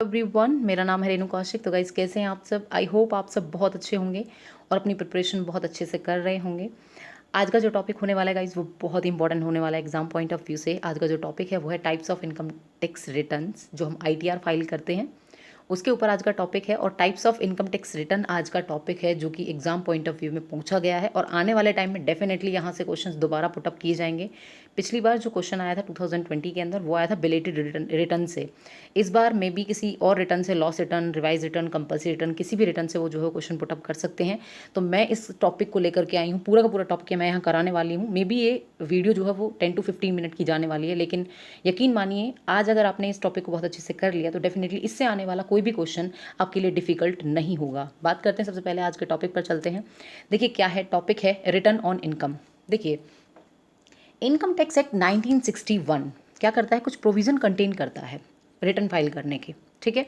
Everyone, मेरा नाम है रेणु कौशिक। तो गाइस, कैसे हैं आप सब? आई होप आप सब बहुत अच्छे होंगे और अपनी प्रिपरेशन बहुत अच्छे से कर रहे होंगे। आज का जो टॉपिक होने वाला है गाइस, वो बहुत इंपॉर्टेंट होने वाला है एग्जाम पॉइंट ऑफ व्यू से। आज का जो टॉपिक है वो है types of income tax returns, जो हम ITR फाइल करते हैं उसके ऊपर आज का टॉपिक है। और types of income tax return आज का टॉपिक है, जो कि एग्जाम पॉइंट ऑफ व्यू में पूछा गया है और आने वाले टाइम में डेफिनेटली यहाँ से क्वेश्चंस दोबारा पुटअप किए जाएंगे। पिछली बार जो क्वेश्चन आया था 2020 के अंदर, वो आया था बिलेटेड रिटर्न से। इस बार मे बी किसी और रिटर्न से, loss return, revise return, compulsory return, किसी भी रिटर्न से वो जो है क्वेश्चन पुटअप कर सकते हैं। तो मैं इस टॉपिक को लेकर के आई हूँ, पूरा का पूरा टॉपिक मैं यहाँ कराने वाली हूँ। मे बी ये वीडियो जो है वो 10 to 15 मिनट की जाने वाली है, लेकिन यकीन मानिए आज अगर आपने इस टॉपिक को बहुत अच्छे से कर लिया तो डेफिनेटली इससे आने वाला कोई भी क्वेश्चन आपके लिए डिफिकल्ट नहीं होगा। बात करते हैं, सबसे पहले आज के टॉपिक पर चलते हैं। देखिए क्या है टॉपिक, है रिटर्न ऑन इनकम। देखिए, इनकम टैक्स एक्ट 1961 क्या करता है, कुछ प्रोविज़न कंटेन करता है रिटर्न फाइल करने के। ठीक है,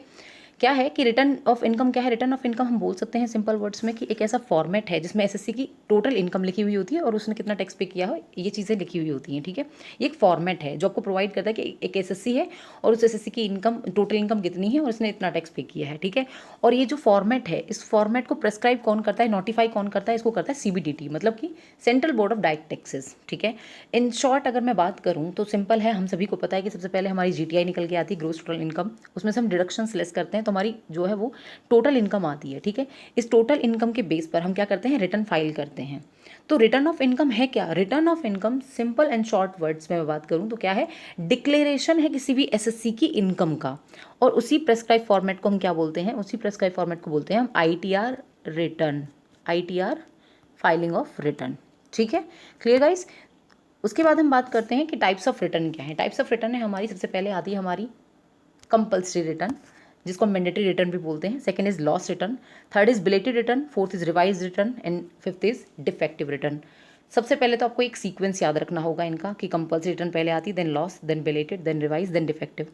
क्या है कि रिटर्न ऑफ इनकम क्या है? रिटर्न ऑफ इनकम हम बोल सकते हैं सिंपल वर्ड्स में कि एक ऐसा फॉर्मेट है जिसमें SSC की टोटल इनकम लिखी हुई होती है और उसने कितना टैक्स पे किया हो, ये चीज़ें लिखी हुई होती हैं। ठीक है, ये एक फॉर्मेट है जो आपको प्रोवाइड करता है कि एक SSC है और उस SSC की इनकम, टोटल इनकम कितनी है और उसने इतना टैक्स पे किया है। ठीक है, और ये जो फॉर्मेट है, इस फॉर्मेट को प्रेस्क्राइब कौन करता है, नोटिफाई कौन करता है? इसको करता है CBDT, मतलब कि central board of direct taxes. ठीक है, इन शॉर्ट अगर मैं बात करूँ तो सिंपल है, हम सभी को पता है कि सबसे पहले हमारी GTI निकल के आती है, ग्रोस टोटल इनकम। उसमें से हम डिडक्शंस लेस करते हैं तो हमारी जो है वो टोटल इनकम आती है। ठीक है, इस टोटल इनकम के बेस पर हम क्या करते हैं, रिटर्न फाइल करते हैं। तो रिटर्न ऑफ इनकम है क्या? Return of income simple and short words में मैं बात करूं तो क्या है, डिक्लेरेशन है किसी भी SSC की इनकम का। और उसी प्रेस्क्राइब फॉर्मेट को हम क्या बोलते हैं, उसी प्रेस्क्राइब फॉर्मेट को बोलते हैं हम ITR return, ITR filing of return. ठीक है, क्लियर गाइस? उसके बाद हम बात करते हैं कि टाइप्स ऑफ रिटर्न क्या है। टाइप्स ऑफ रिटर्न है हमारी, सबसे पहले आती है हमारी कंपल्सरी रिटर्न, जिसको हम मैंडेटरी रिटर्न भी बोलते हैं। Second is loss return, third is belated return, fourth is revise return and fifth is defective return. सबसे पहले तो आपको एक सीक्वेंस याद रखना होगा इनका कि कंपल्सरी रिटर्न पहले आती, then loss, then belated, then revise, then defective.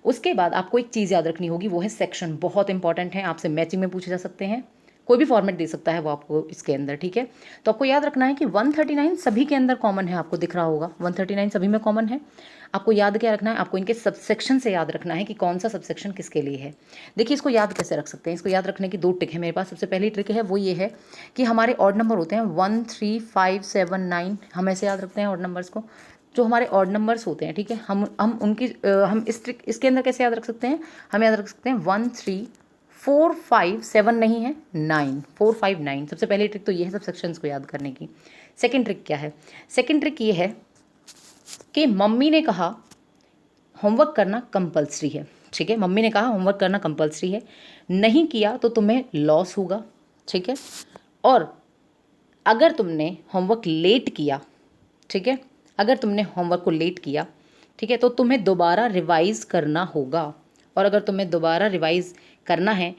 उसके बाद आपको एक चीज़ याद रखनी होगी, वो है सेक्शन। बहुत इंपॉर्टेंट है, आपसे मैचिंग में पूछे जा सकते हैं, कोई भी फॉर्मेट दे सकता है वो आपको इसके अंदर। ठीक है, तो आपको याद रखना है कि 139 सभी के अंदर कॉमन है, आपको दिख रहा होगा 139 सभी में कॉमन है। आपको याद क्या रखना है, आपको इनके सबसेक्शन से याद रखना है कि कौन सा सबसेक्शन किसके लिए है। देखिए, इसको याद कैसे रख सकते हैं, इसको याद रखने की 2 ट्रिक है मेरे पास। सबसे पहली ट्रिक है वो ये है कि हमारे ऑड नंबर होते हैं 1, 3, 5, 7, 9, हम ऐसे याद रखते हैं ऑड नंबर्स को, जो हमारे ऑड नंबर्स होते हैं। ठीक है, हम उनकी हम इस ट्रिक इसके अंदर कैसे याद रख सकते हैं, हम याद रख सकते हैं 1, 3, 4, 5, 7 नहीं है, 9, 4, 5, 9। सबसे पहली ट्रिक तो ये है सबसेक्शंस को याद करने की। सेकंड ट्रिक क्या है? सेकंड ट्रिक ये है कि मम्मी ने कहा होमवर्क करना कंपल्सरी है। ठीक है, मम्मी ने कहा होमवर्क करना कंपल्सरी है, नहीं किया तो तुम्हें लॉस होगा। ठीक है, और अगर तुमने होमवर्क लेट किया, ठीक है, अगर तुमने होमवर्क को लेट किया, ठीक है, तो तुम्हें दोबारा रिवाइज करना होगा। और अगर तुम्हें दोबारा रिवाइज करना है,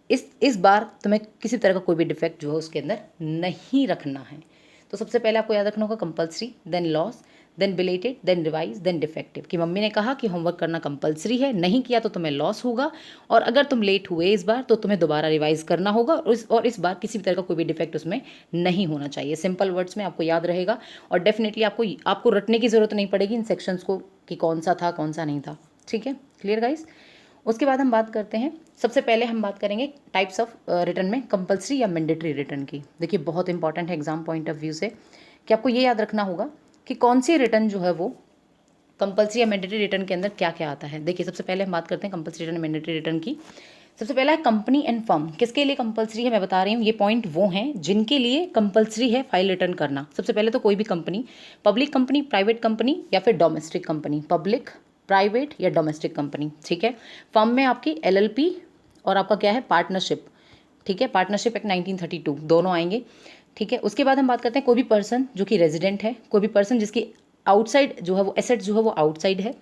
इस बार तुम्हें किसी तरह का कोई भी डिफेक्ट जो है उसके अंदर नहीं रखना है। तो सबसे पहले आपको याद रखना होगा compulsory, then loss, then belated, then revise, then defective. कि मम्मी ने कहा कि होमवर्क करना कंपल्सरी है, नहीं किया तो तुम्हें लॉस होगा, और अगर तुम लेट हुए इस बार तो तुम्हें दोबारा रिवाइज करना होगा, और इस बार किसी भी तरह का कोई भी डिफेक्ट उसमें नहीं होना चाहिए। सिंपल वर्ड्स में आपको याद रहेगा और डेफिनेटली आपको रटने की ज़रूरत नहीं पड़ेगी इन सेक्शंस को कि कौन सा था कौन सा नहीं था। ठीक है, क्लियर गाइस? उसके बाद हम बात करते हैं, सबसे पहले हम बात करेंगे टाइप्स ऑफ रिटर्न में कंपल्सरी या मैंडेटरी रिटर्न की। देखिए, बहुत इंपॉर्टेंट है एग्जाम पॉइंट ऑफ व्यू से कि आपको ये याद रखना होगा कि कौन सी रिटर्न जो है वो कंपल्सरी या मैंडेटरी रिटर्न के अंदर क्या क्या आता है। देखिए, सबसे पहले हम बात करते हैं कंपल्सरी रिटर्न मैंडेटरी रिटर्न की। सबसे पहला है कंपनी एंड फर्म। किसके लिए कंपल्सरी है मैं बता रही हूँ, ये पॉइंट वो हैं जिनके लिए कंपल्सरी है फाइल रिटर्न करना। सबसे पहले तो कोई भी company, public company, private company या फिर डोमेस्टिक कंपनी, पब्लिक, प्राइवेट या डोमेस्टिक कंपनी। ठीक है, फर्म में आपकी LLP और आपका क्या है, पार्टनरशिप। ठीक है, पार्टनरशिप एक्ट 1932 दोनों आएंगे। ठीक है, उसके बाद हम बात करते हैं कोई भी पर्सन जो कि रेजिडेंट है, कोई भी पर्सन जिसकी आउटसाइड जो है वो एसेट जो है वो आउटसाइड है,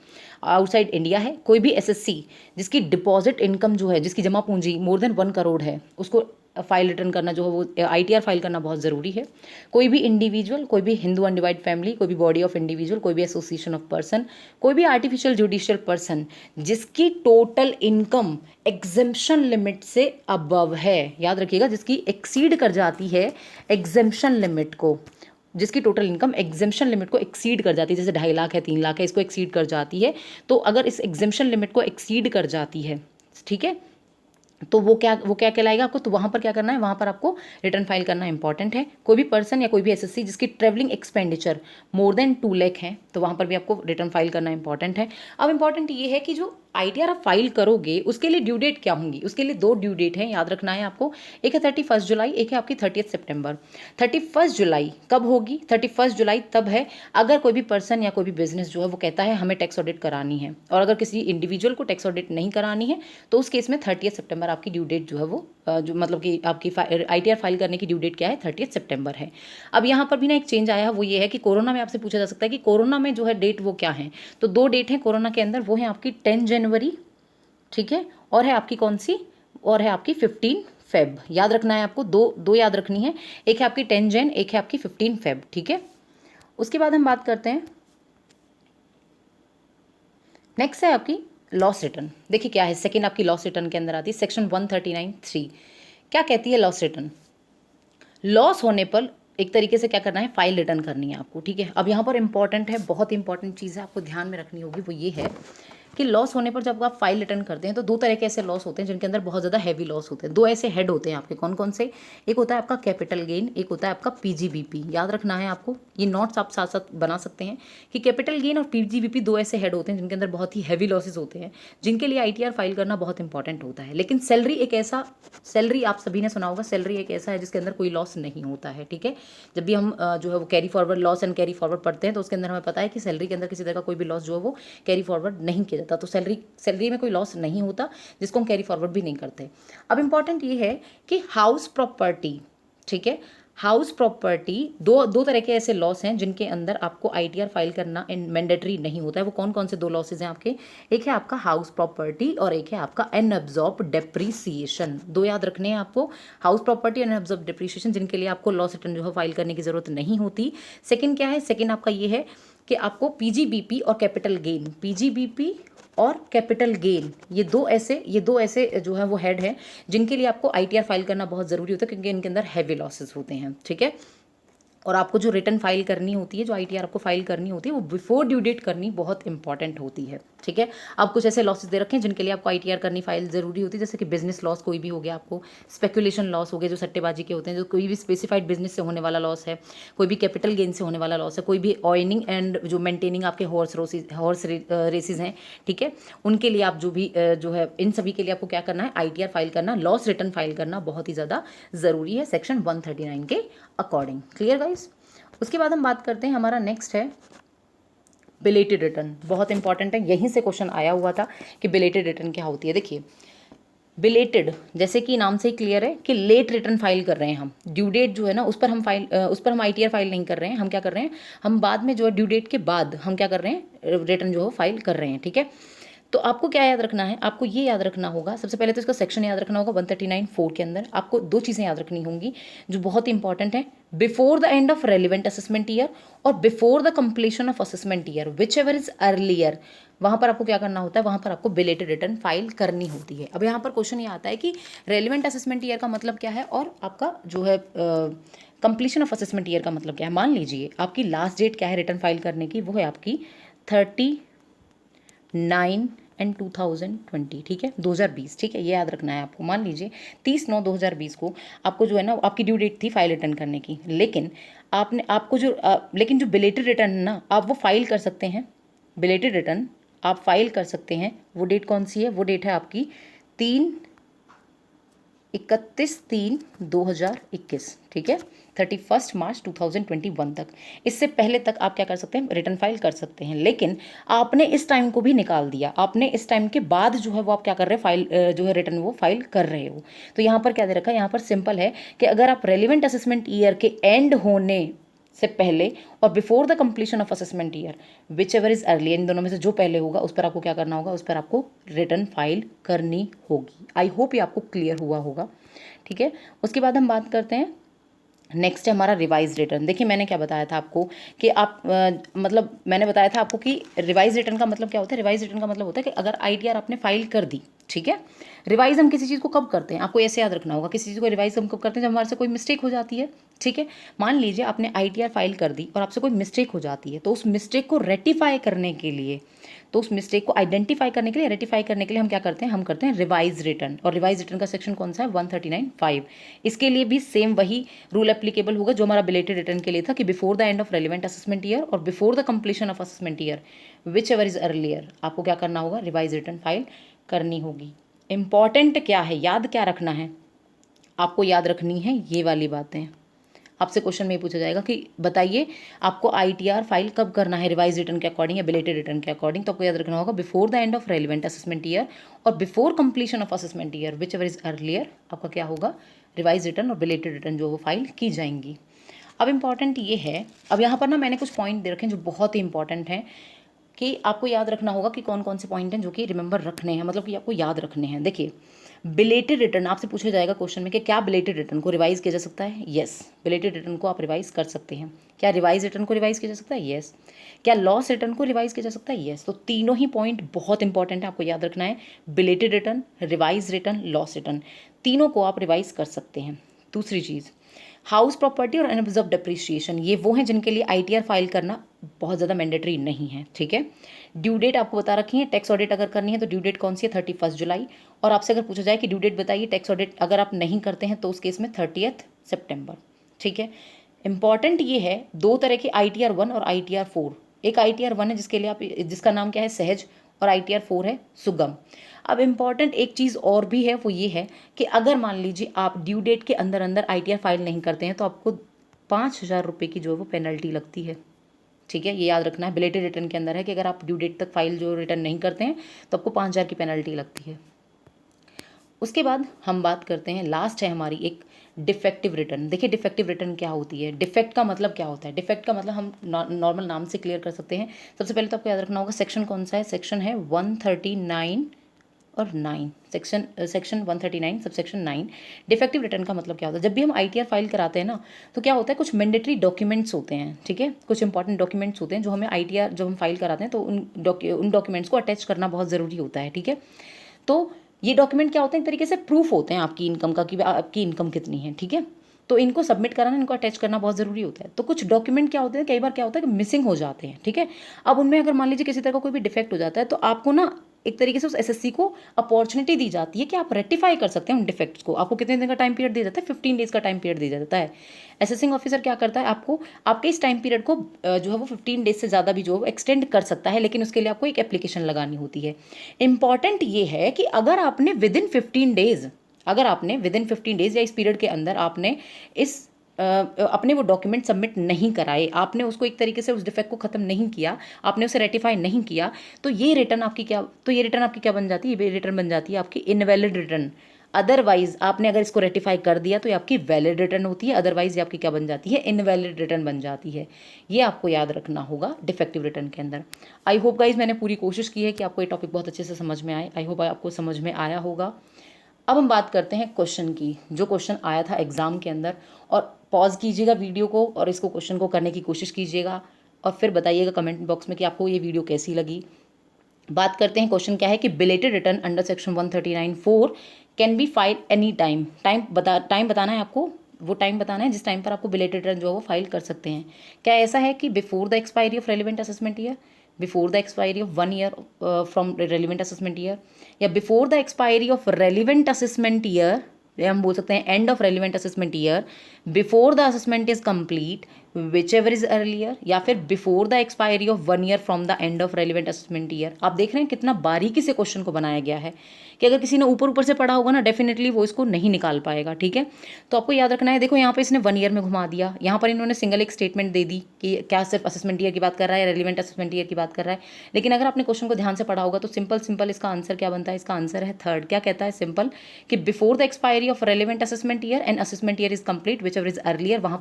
आउटसाइड इंडिया है, कोई भी SSC जिसकी डिपॉजिट इनकम जो है, जिसकी जमा पूंजी मोर देन 1 करोड़ है, उसको फाइल रिटर्न करना जो है वो ITR फाइल करना बहुत ज़रूरी है। कोई भी इंडिविजुअल, कोई भी हिंदू अनडिवाइड फैमिली, कोई भी बॉडी ऑफ इंडिविजुअल, कोई भी एसोसिएशन ऑफ पर्सन, कोई भी आर्टिफिशियल जुडिशियल पर्सन जिसकी टोटल इनकम एग्जेम्पशन लिमिट से अबव है, याद रखिएगा, जिसकी एक्सीड कर जाती है एग्जेम्पशन लिमिट को, जिसकी टोटल इनकम एग्जेम्पशन लिमिट को एक्सीड कर जाती है, जैसे 2.5 लाख है, 3 लाख है, इसको एक्सीड कर जाती है। तो अगर इस एग्जेम्पशन लिमिट को एक्सीड कर जाती है, ठीक है। तो वो क्या कहलाएगा आपको, तो वहाँ पर क्या करना है, वहाँ पर आपको रिटर्न फाइल करना इंपॉर्टेंट है। कोई भी पर्सन या कोई भी एसएससी जिसकी travelling expenditure more than 2 lakh है, तो वहाँ पर भी आपको रिटर्न फाइल करना इंपॉर्टेंट है। अब इंपॉर्टेंट ये है कि जो आईटीआर आप फाइल करोगे उसके लिए ड्यू डेट क्या होंगी, उसके लिए 2 ड्यू डेट है, याद रखना है आपको। एक है 31 जुलाई, एक है आपकी 30 सितंबर। 31 जुलाई कब होगी, 31 जुलाई तब है अगर कोई भी पर्सन या कोई भी बिजनेस जो है वो कहता है हमें टैक्स ऑडिट करानी है, और अगर किसी इंडिविजुअल को टैक्स ऑडिट नहीं करानी है तो उस केस में 30 सितंबर आपकी ड्यू डेट जो है वो जो मतलब कि आपकी आईटीआर फाइल करने की ड्यू डेट क्या है, 30 सितंबर है। अब यहाँ पर भी ना एक चेंज आया है, वो ये है कि कोरोना में आपसे पूछा जा सकता है कि कोरोना में जो है डेट वो क्या है, तो 2 डेट है कोरोना के अंदर, वो है आपकी 10 जनवरी, ठीक है, और है आपकी कौन सी, और है आपकी 15 फेब। याद रखना है आपको, दो याद रखनी है, एक है आपकी 10 जन, एक है आपकी 15 फेब, ठीक है। उसके बाद हम बात करते हैं, नेक्स्ट है आपकी लॉस रिटर्न। देखिए क्या है, सेकंड आपकी लॉस रिटर्न के अंदर आती है सेक्शन 139(3). क्या कहती है लॉस रिटर्न, लॉस होने पर एक तरीके से क्या करना है, फाइल रिटर्न करनी है आपको, ठीक है। अब यहाँ पर इंपॉर्टेंट है, बहुत इंपॉर्टेंट चीज़ है, आपको ध्यान में रखनी होगी, वो ये है कि लॉस होने पर जब आप फाइल रिटर्न करते हैं तो 2 तरह के ऐसे लॉस होते हैं जिनके अंदर बहुत ज़्यादा हैवी लॉस होते हैं। 2 ऐसे हेड होते हैं आपके, कौन कौन से, एक होता है आपका कैपिटल गेन, एक होता है आपका पीजीबीपी। याद रखना है आपको, ये नोट्स आप साथ साथ बना सकते हैं कि कैपिटल गेन और पीजीबीपी 2 ऐसे हेड होते हैं जिनके अंदर बहुत ही हैवी लॉसेज होते हैं, जिनके लिए आईटीआर फाइल करना बहुत इंपॉर्टेंट होता है। लेकिन सैलरी एक ऐसा, सैलरी आप सभी ने सुना होगा, सैलरी एक ऐसा है जिसके अंदर कोई लॉस नहीं होता है, ठीक है। जब भी हम जो है वो carry forward, loss and carry forward पढ़ते हैं तो उसके अंदर हमें पता है कि सैलरी के अंदर किसी तरह का कोई भी लॉस जो है वो कैरी फॉरवर्ड नहीं किया जाता, तो सैलरी में कोई लॉस नहीं होता जिसको हम कैरी फॉरवर्ड भी नहीं करते। अब इंपॉर्टेंट ये है कि हाउस प्रॉपर्टी, ठीक है, हाउस प्रॉपर्टी, दो तरह के ऐसे लॉस हैं जिनके अंदर आपको आईटीआर फाइल करना मैंडेटरी नहीं होता है। वो कौन कौन से 2 लॉसेज हैं आपके, एक है आपका हाउस प्रॉपर्टी और एक है आपका अनअब्जॉर्ब्ड डेप्रीसिएशन। 2 याद रखने हैं आपको, हाउस प्रॉपर्टी और अनअब्जॉर्ब्ड डेप्रीसिएशन, जिनके लिए आपको लॉस रिटर्न जो है फाइल करने की जरूरत नहीं होती। सेकंड क्या है, सेकंड आपका ये है कि आपको पीजीबीपी और कैपिटल गेन, पीजीबीपी और कैपिटल गेन, ये दो ऐसे जो है वो हेड है जिनके लिए आपको आईटीआर फाइल करना बहुत ज़रूरी होता है, क्योंकि इनके अंदर हैवी लॉसेस होते हैं, ठीक है। और आपको जो रिटर्न फाइल करनी होती है, जो आईटीआर आपको फाइल करनी होती है, वो बिफोर ड्यू डेट करनी बहुत इंपॉर्टेंट होती है, ठीक है। अब कुछ ऐसे लॉसेस दे रखे हैं जिनके लिए आपको आईटीआर करनी फाइल जरूरी होती है, जैसे कि बिजनेस लॉस कोई भी हो गया आपको, स्पेकुलेशन लॉस हो गए जो सट्टेबाजी के होते हैं, जो कोई भी स्पेसिफाइड बिजनेस से होने वाला लॉस है, कोई भी कैपिटल गेन से होने वाला लॉस है, कोई भी ऑयनिंग एंड जो मेंटेनिंग आपके हॉर्स रेसेज हैं, ठीक है, उनके लिए आप जो भी जो है इन सभी के लिए आपको क्या करना है, आईटीआर फाइल करना, लॉस रिटर्न फाइल करना बहुत ही ज़्यादा ज़रूरी है सेक्शन 139 के अकॉर्डिंग। Clear guys. उसके बाद हम बात करते हैं, हमारा नेक्स्ट है बिलेटेड रिटर्न। बहुत इंपॉर्टेंट है, यहीं से क्वेश्चन आया हुआ था कि बिलेटेड रिटर्न क्या होती है। देखिए बिलेटेड, जैसे कि नाम से ही क्लियर है कि लेट रिटर्न फाइल कर रहे हैं हम, ड्यू डेट जो है ना उस पर हम आईटीआर फाइल नहीं कर रहे हैं, हम क्या कर रहे हैं, हम बाद में जो है ड्यू डेट के बाद हम क्या कर रहे हैं, रिटर्न जो है फाइल कर रहे हैं, ठीक है। तो आपको क्या याद रखना है, आपको ये याद रखना होगा, सबसे पहले तो इसका सेक्शन याद रखना होगा 139(4) के अंदर आपको 2 चीज़ें याद रखनी होंगी जो बहुत इंपॉर्टेंट है, before the end of relevant assessment year और before the completion of assessment year, whichever is earlier, वहाँ पर आपको क्या करना होता है, वहाँ पर आपको बिलेटेड रिटर्न फाइल करनी होती है। अब यहाँ पर क्वेश्चन ये आता है कि रेलिवेंट असेसमेंट ईयर का मतलब क्या है और आपका जो है कंप्लीशन ऑफ असेसमेंट ईयर का मतलब क्या है। मान लीजिए आपकी लास्ट डेट क्या है रिटर्न फाइल करने की, वो है आपकी 39 एंड 2020, ठीक है, 2020, ठीक है, ये याद रखना है आपको। मान लीजिए 30/9/2020 को आपको जो है ना आपकी ड्यू डेट थी फाइल रिटर्न करने की, लेकिन लेकिन जो बिलेटेड रिटर्न ना आप वो फाइल कर सकते हैं, बिलेटेड रिटर्न आप फाइल कर सकते हैं। वो डेट कौन सी है, वो डेट है आपकी 31/3/2021, ठीक है, 31 मार्च 2021 तक। इससे पहले तक आप क्या कर सकते हैं, रिटर्न फाइल कर सकते हैं, लेकिन आपने इस टाइम को भी निकाल दिया, आपने इस टाइम के बाद जो है वो आप क्या कर रहे हैं, फाइल जो है रिटर्न वो फाइल कर रहे हो। तो यहाँ पर क्या दे रखा है, यहाँ पर सिंपल है कि अगर आप रेलिवेंट असेसमेंट ईयर के एंड होने से पहले और before the completion of assessment year, whichever is early, इन दोनों में से जो पहले होगा उस पर आपको क्या करना होगा, उस पर आपको रिटर्न फाइल करनी होगी। आई होप ये आपको क्लियर हुआ होगा, ठीक है। उसके बाद हम बात करते हैं, नेक्स्ट है हमारा रिवाइज रिटर्न। देखिए मैंने क्या बताया था आपको कि आप मतलब मैंने बताया था आपको कि रिवाइज रिटर्न का मतलब क्या होता है। रिवाइज रिटर्न का मतलब होता है कि अगर आईटीआर आपने फाइल कर दी, ठीक है, रिवाइज हम किसी चीज़ को कब करते हैं, आपको ऐसे याद रखना होगा, किसी चीज़ को रिवाइज हम कब करते हैं, जब हमारे से कोई मिस्टेक हो जाती है, ठीक है। मान लीजिए आपने आईटीआर फाइल कर दी और आपसे कोई मिस्टेक हो जाती है, तो उस मिस्टेक को रेक्टिफाई करने के लिए तो उस मिस्टेक को आइडेंटिफाई करने के लिए, रेटिफाई करने के लिए हम क्या करते हैं, हम करते हैं रिवाइज रिटर्न। और रिवाइज रिटर्न का सेक्शन कौन सा है, 139(5). इसके लिए भी सेम वही रूल एप्लीकेबल होगा जो हमारा बिलेटेड रिटर्न के लिए था कि before the end of relevant assessment year और before the completion of assessment year whichever is earlier, आपको क्या करना होगा, रिवाइज रिटर्न फाइल करनी होगी। इंपॉर्टेंट क्या है, याद क्या रखना है, आपको याद रखनी है ये वाली बातें। आपसे क्वेश्चन में ये पूछा जाएगा कि बताइए आपको आईटीआर फाइल कब करना है, रिवाइज रिटर्न के अकॉर्डिंग या बिलेटेड रिटर्न के अकॉर्डिंग। तो आपको याद रखना होगा before the end of relevant assessment year और before completion of assessment year whichever is earlier, आपका क्या होगा, रिवाइज रिटर्न और बिलेटेड रिटर्न जो वो फाइल की जाएंगी। अब इंपॉर्टेंट ये है, अब यहाँ पर ना मैंने कुछ पॉइंट दे रखे हैं जो बहुत ही इंपॉर्टेंट हैं कि आपको याद रखना होगा कि कौन कौन से पॉइंट हैं जो कि रिमेंबर रखने हैं, मतलब कि आपको याद रखने हैं। देखिए, बिलेटेड रिटर्न आपसे पूछा जाएगा क्वेश्चन में कि क्या बिलेटेड रिटर्न को रिवाइज किया जा सकता है। यस, बिलेटेड रिटर्न को आप रिवाइज कर सकते हैं। क्या रिवाइज रिटर्न को रिवाइज किया जा सकता है। यस। क्या लॉस रिटर्न को रिवाइज किया जा सकता है। यस। तो तीनों ही पॉइंट बहुत इंपॉर्टेंट है, आपको याद रखना है। Belated return, revise return, loss return, तीनों को आप रिवाइज कर सकते हैं। दूसरी चीज़, हाउस प्रॉपर्टी और अनऑब्जर्व डेप्रिसिएशन, ये वो हैं जिनके लिए आईटीआर फाइल करना बहुत ज़्यादा मैंडेटरी नहीं है। ठीक है। ड्यू डेट आपको बता रखी है, टैक्स ऑडिट अगर करनी है तो ड्यू डेट कौन सी है, 31 जुलाई। और आपसे अगर पूछा जाए कि ड्यू डेट बताइए टैक्स ऑडिट अगर आप नहीं करते हैं तो उस केस में 30 सितंबर। ठीक है। इंपॉर्टेंट ये है, दो तरह के आईटीआर 1 और आईटीआर 4। एक आईटीआर 1 है जिसके लिए आप, जिसका नाम क्या है, सहज, और आईटीआर 4 है सुगम। अब इम्पॉर्टेंट एक चीज़ और भी है, वो ये है कि अगर मान लीजिए आप ड्यू डेट के अंदर अंदर आईटीआर फाइल नहीं करते हैं तो आपको 5,000 रुपये की जो है वो पेनल्टी लगती है। ठीक है, ये याद रखना है। बिलेटेड रिटर्न के अंदर है कि अगर आप ड्यू डेट तक फाइल जो रिटर्न नहीं करते हैं तो आपको 5,000 की पेनल्टी लगती है। उसके बाद हम बात करते हैं, लास्ट है हमारी एक डिफेक्टिव रिटर्न। देखिए डिफेक्टिव रिटर्न क्या होती है, डिफेक्ट का मतलब क्या होता है। डिफेक्ट का मतलब हम नॉर्मल नाम से क्लियर कर सकते हैं। सबसे पहले तो आपको याद रखना होगा सेक्शन कौन सा है, सेक्शन है 139 और 9, सेक्शन 139 सबसेक्शन 9। डिफेक्टिव रिटर्न का मतलब क्या होता है, जब भी हम आईटीआर फाइल कराते हैं ना तो क्या होता है, कुछ मैंडेटरी डॉक्यूमेंट्स होते हैं। ठीक है, कुछ इंपॉर्टेंट डॉक्यूमेंट्स होते हैं जो हमें आईटीआर जब हम फाइल कराते हैं तो उन डॉक्यूमेंट्स को अटैच करना बहुत ज़रूरी होता है। ठीक है, तो ये डॉक्यूमेंट क्या होते हैं, एक तरीके से प्रूफ होते हैं आपकी इनकम का कि आपकी इनकम कितनी है। ठीक है, तो इनको सबमिट कराना, इनको अटैच करना बहुत ज़रूरी होता है। तो कुछ डॉक्यूमेंट क्या होते हैं, कई बार क्या होता है कि मिसिंग हो जाते हैं। ठीक है, अब उनमें अगर मान लीजिए किसी तरह का कोई भी डिफेक्ट हो जाता है तो आपको ना एक तरीके से उस एसएससी को अपॉर्चुनिटी दी जाती है कि आप रेक्टिफाई कर सकते हैं उन डिफेक्ट्स को। आपको कितने दिन का टाइम पीरियड दिया जाता है, 15 डेज का टाइम पीरियड दिया जाता है। असेसिंग ऑफिसर क्या करता है, आपको आपके इस टाइम पीरियड को जो है वो 15 डेज से ज़्यादा भी जो है एक्सटेंड कर सकता है, लेकिन उसके लिए आपको एक एप्लीकेशन लगानी होती है। इंपॉर्टेंट ये है कि अगर आपने विदिन 15 डेज या इस पीरियड के अंदर आपने इस अपने वो डॉक्यूमेंट सबमिट नहीं कराए, आपने उसको एक तरीके से उस डिफेक्ट को ख़त्म नहीं किया, आपने उसे रेटिफाई नहीं किया, तो ये रिटर्न आपकी क्या बन जाती है, ये रिटर्न बन जाती है आपकी इनवैलिड रिटर्न। अदरवाइज आपने अगर इसको रेटिफाई कर दिया तो ये आपकी वैलिड रिटर्न होती है, अदरवाइज ये आपकी क्या बन जाती है, इनवैलिड रिटर्न बन जाती है। ये आपको याद रखना होगा डिफेक्टिव रिटर्न के अंदर। आई होप गाइज मैंने पूरी कोशिश की है कि आपको ये टॉपिक बहुत अच्छे से समझ में आए। आई होप आपको समझ में आया होगा। अब हम बात करते हैं क्वेश्चन की, जो क्वेश्चन आया था एग्जाम के अंदर। और पॉज कीजिएगा वीडियो को और इसको क्वेश्चन को करने की कोशिश कीजिएगा और फिर बताइएगा कमेंट बॉक्स में कि आपको ये वीडियो कैसी लगी। बात करते हैं, क्वेश्चन क्या है कि belated return under section 139(4) can be file any time. Time बताना है आपको, वो टाइम बताना है जिस टाइम पर आपको बिलेटेड रिटर्न जो है वो फाइल कर सकते हैं। क्या ऐसा है कि before the expiry of relevant assessment year, before the expiry of 1 year from relevant assessment year, या before the expiry of relevant assessment year, या हम बोल सकते हैं end of relevant assessment year, before the assessment is complete whichever is earlier, या फिर before the expiry of 1 year from the end of relevant assessment year. आप देख रहे हैं कितना बारीकी से क्वेश्चन को बनाया गया है कि अगर किसी ने ऊपर ऊपर से पढ़ा होगा ना डेफिनेटली वो इसको नहीं निकाल पाएगा। ठीक है, तो आपको याद रखना है। देखो यहाँ पे इसने 1 ईयर में घुमा दिया, यहाँ पर इन्होंने सिंगल एक स्टेटमेंट दे दी कि क्या सिर्फ असेसमेंट ईयर की बात कर रहा है, रेलिवेंट असेसमेंट ईयर की बात कर रहा है। लेकिन अगर आपने क्वेश्चन को ध्यान से पढ़ा होगा तो सिंपल इसका आंसर क्या बनता है, इसका आंसर है थर्ड। क्या कहता है, सिंपल कि before the expiry of relevant assessment year and assessment year is complete whichever is earlier, वहाँ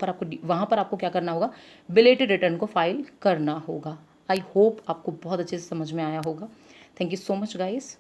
पर आपको क्या करना होगा, बिलेटेड रिटर्न को फाइल करना होगा। आई होप आपको बहुत अच्छे से समझ में आया होगा। Thank you so much guys.